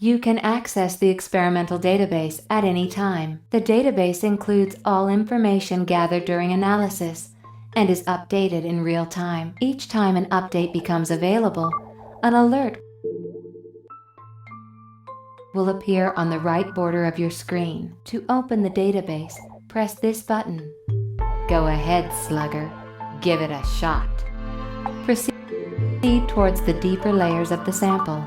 You can access the experimental database at any time. The database includes all information gathered during analysis and is updated in real time. Each time an update becomes available, an alert will appear on the right border of your screen. To open the database, press this button. Go ahead, Slugger. Give it a shot. Proceed towards the deeper layers of the sample.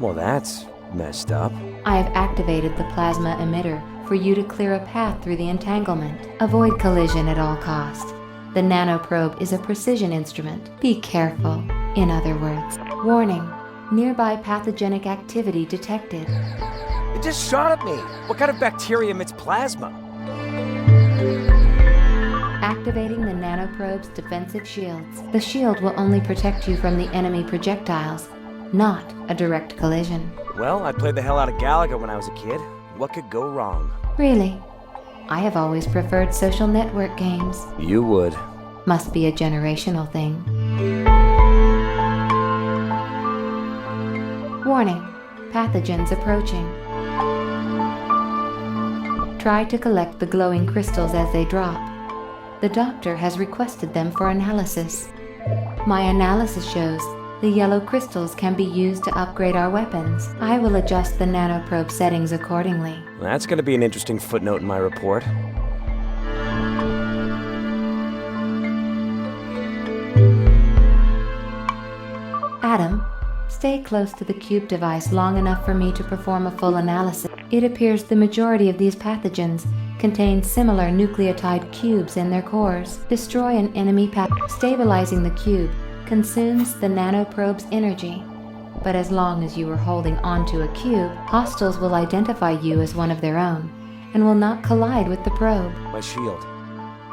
Well, that's messed up. I have activated the plasma emitter for you to clear a path through the entanglement. Avoid collision at all costs. The nanoprobe is a precision instrument. Be careful, in other words. Warning, nearby pathogenic activity detected. It just shot at me. What kind of bacteria emits plasma? Activating the nanoprobe's defensive shields. The shield will only protect you from the enemy projectiles, not a direct collision. Well, I played the hell out of Galaga when I was a kid. What could go wrong? Really? I have always preferred social network games. You would. Must be a generational thing. Warning, pathogens approaching. Try to collect the glowing crystals as they drop. The doctor has requested them for analysis. My analysis shows the yellow crystals can be used to upgrade our weapons. I will adjust the nanoprobe settings accordingly. That's going to be an interesting footnote in my report. Adam, stay close to the cube device long enough for me to perform a full analysis. It appears the majority of these pathogens contain similar nucleotide cubes in their cores. Destroy an enemy pathogen. Stabilizing the cube consumes the nanoprobe's energy. But as long as you are holding onto a cube, hostiles will identify you as one of their own and will not collide with the probe. My shield.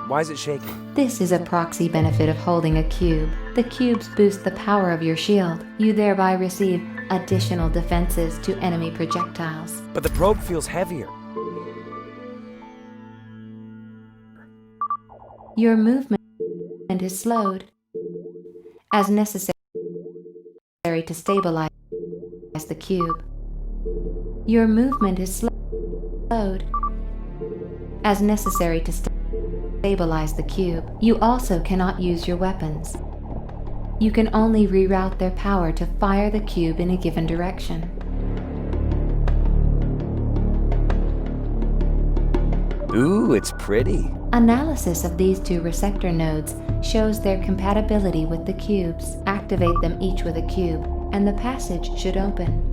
Why is it shaking? This is a proxy benefit of holding a cube. The cubes boost the power of your shield. You thereby receive additional defenses to enemy projectiles. But the probe feels heavier. Your movement is slowed as necessary to stabilize the cube. Your movement is slowed as necessary to stabilize the cube. You also cannot use your weapons. You can only reroute their power to fire the cube in a given direction. Ooh, it's pretty. Analysis of these two receptor nodes shows their compatibility with the cubes. Activate them each with a cube, and the passage should open.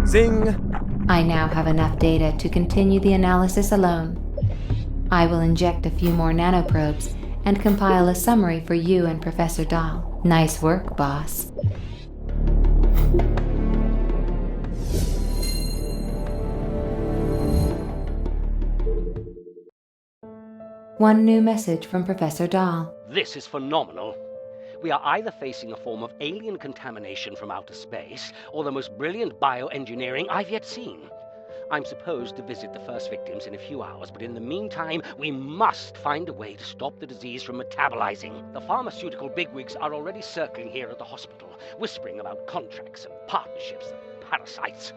Zing! I now have enough data to continue the analysis alone. I will inject a few more nanoprobes and compile a summary for you and Professor Dahl. Nice work, boss. One new message from Professor Dahl. This is phenomenal. We are either facing a form of alien contamination from outer space, or the most brilliant bioengineering I've yet seen. I'm supposed to visit the first victims in a few hours, but in the meantime, we must find a way to stop the disease from metabolizing. The pharmaceutical bigwigs are already circling here at the hospital, whispering about contracts and partnerships and parasites.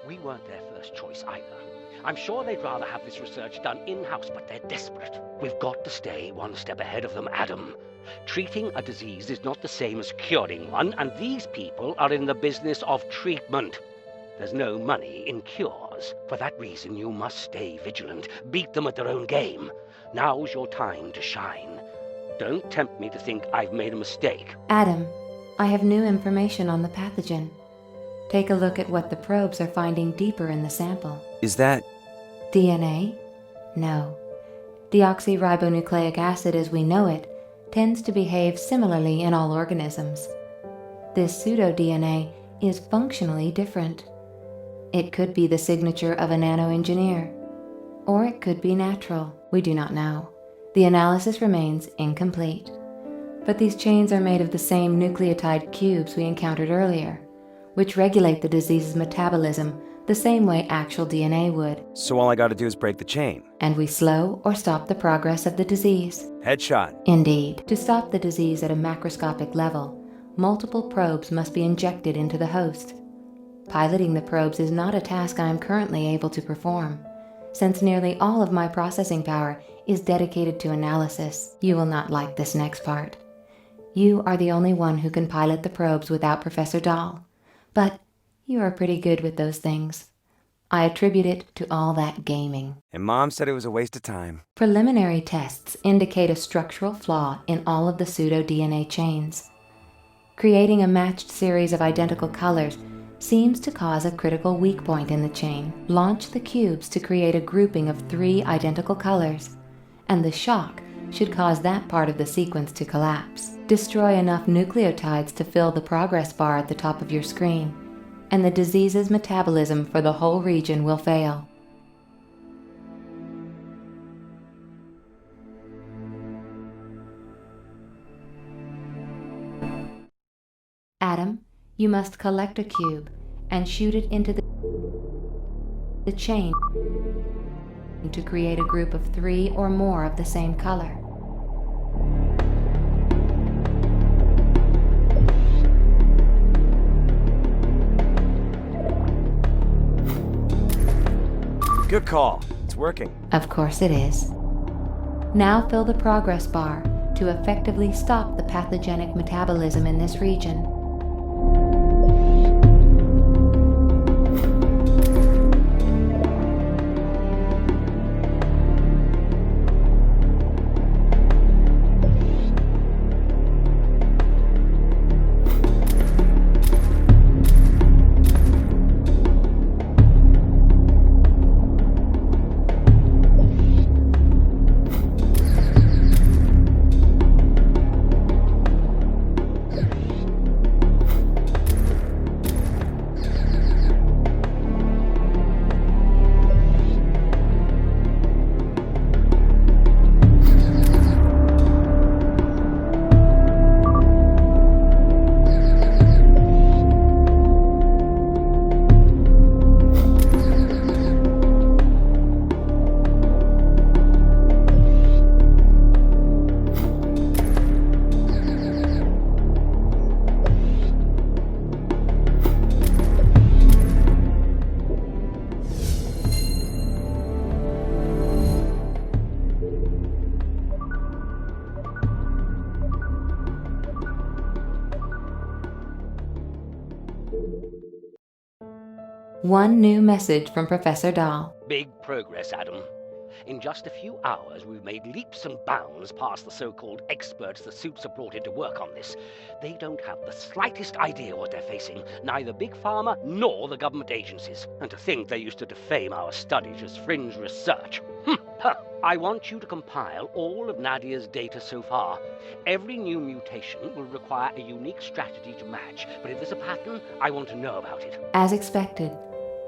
We weren't their first choice either. I'm sure they'd rather have this research done in-house, but they're desperate. We've got to stay one step ahead of them, Adam. Treating a disease is not the same as curing one, and these people are in the business of treatment. There's no money in cures. For that reason, you must stay vigilant. Beat them at their own game. Now's your time to shine. Don't tempt me to think I've made a mistake. Adam, I have new information on the pathogen. Take a look at what the probes are finding deeper in the sample. Is that... DNA? No. Deoxyribonucleic acid as we know it tends to behave similarly in all organisms. This pseudo-DNA is functionally different. It could be the signature of a nano-engineer, or it could be natural. We do not know. The analysis remains incomplete. But these chains are made of the same nucleotide cubes we encountered earlier, which regulate the disease's metabolism the same way actual DNA would. So all I gotta do is break the chain. And we slow or stop the progress of the disease. Headshot. Indeed. To stop the disease at a macroscopic level, multiple probes must be injected into the host. Piloting the probes is not a task I am currently able to perform, since nearly all of my processing power is dedicated to analysis. You will not like this next part. You are the only one who can pilot the probes without Professor Dahl, but you are pretty good with those things. I attribute it to all that gaming. And Mom said it was a waste of time. Preliminary tests indicate a structural flaw in all of the pseudo-DNA chains. Creating a matched series of identical colors seems to cause a critical weak point in the chain. Launch the cubes to create a grouping of 3 identical colors, and the shock should cause that part of the sequence to collapse. Destroy enough nucleotides to fill the progress bar at the top of your screen, and the disease's metabolism for the whole region will fail. Adam, you must collect a cube and shoot it into the chain to create a group of 3 or more of the same color. Good call. It's working. Of course it is. Now fill the progress bar to effectively stop the pathogenic metabolism in this region. One new message from Professor Dahl. Big progress, Adam. In just a few hours, we've made leaps and bounds past the so-called experts the suits have brought in to work on this. They don't have the slightest idea what they're facing, neither Big Pharma nor the government agencies. And to think they used to defame our studies as fringe research. I want you to compile all of Nadia's data so far. Every new mutation will require a unique strategy to match, but if there's a pattern, I want to know about it. As expected,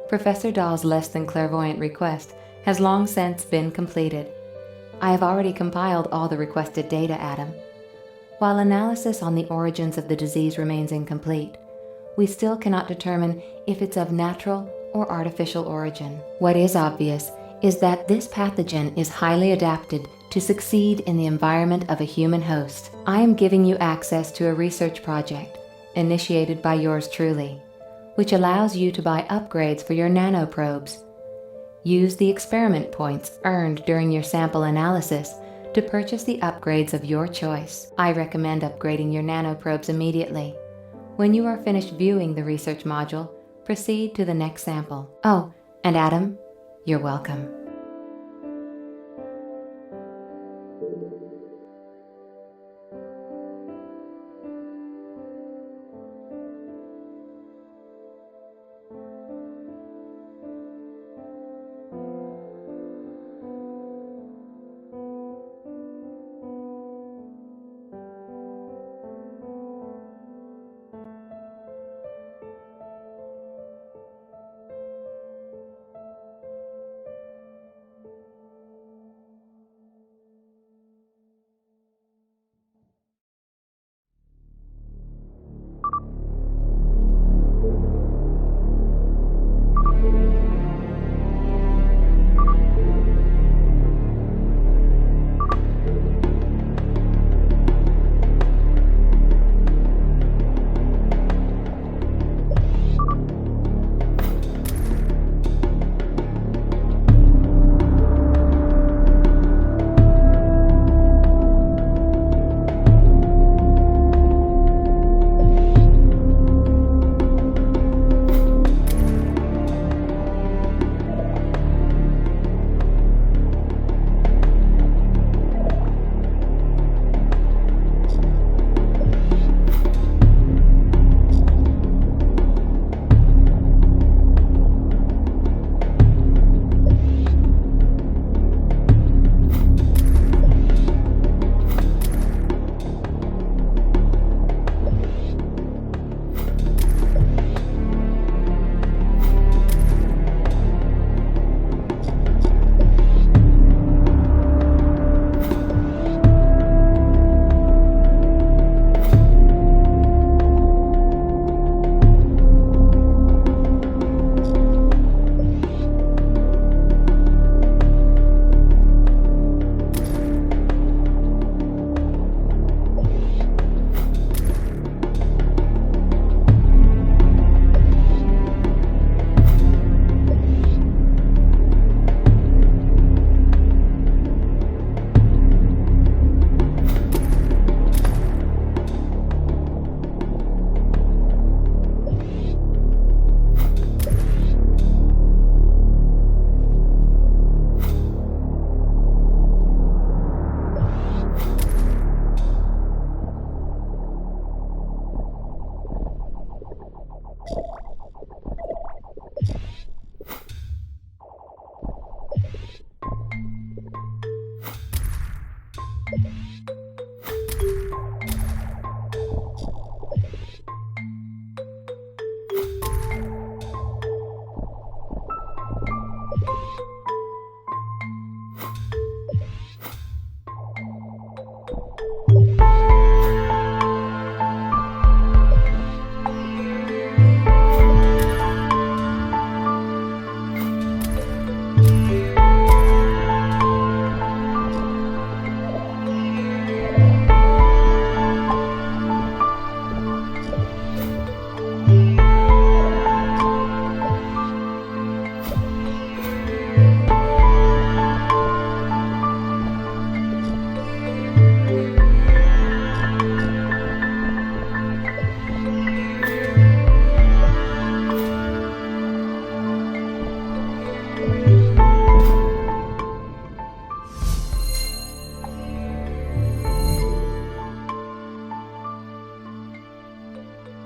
Professor Dahl's less than clairvoyant request has long since been completed. I have already compiled all the requested data, Adam. While analysis on the origins of the disease remains incomplete, we still cannot determine if it's of natural or artificial origin. What is obvious is that this pathogen is highly adapted to succeed in the environment of a human host. I am giving you access to a research project initiated by yours truly, which allows you to buy upgrades for your nanoprobes. Use the experiment points earned during your sample analysis to purchase the upgrades of your choice. I recommend upgrading your nanoprobes immediately. When you are finished viewing the research module, proceed to the next sample. Oh, and Adam, you're welcome.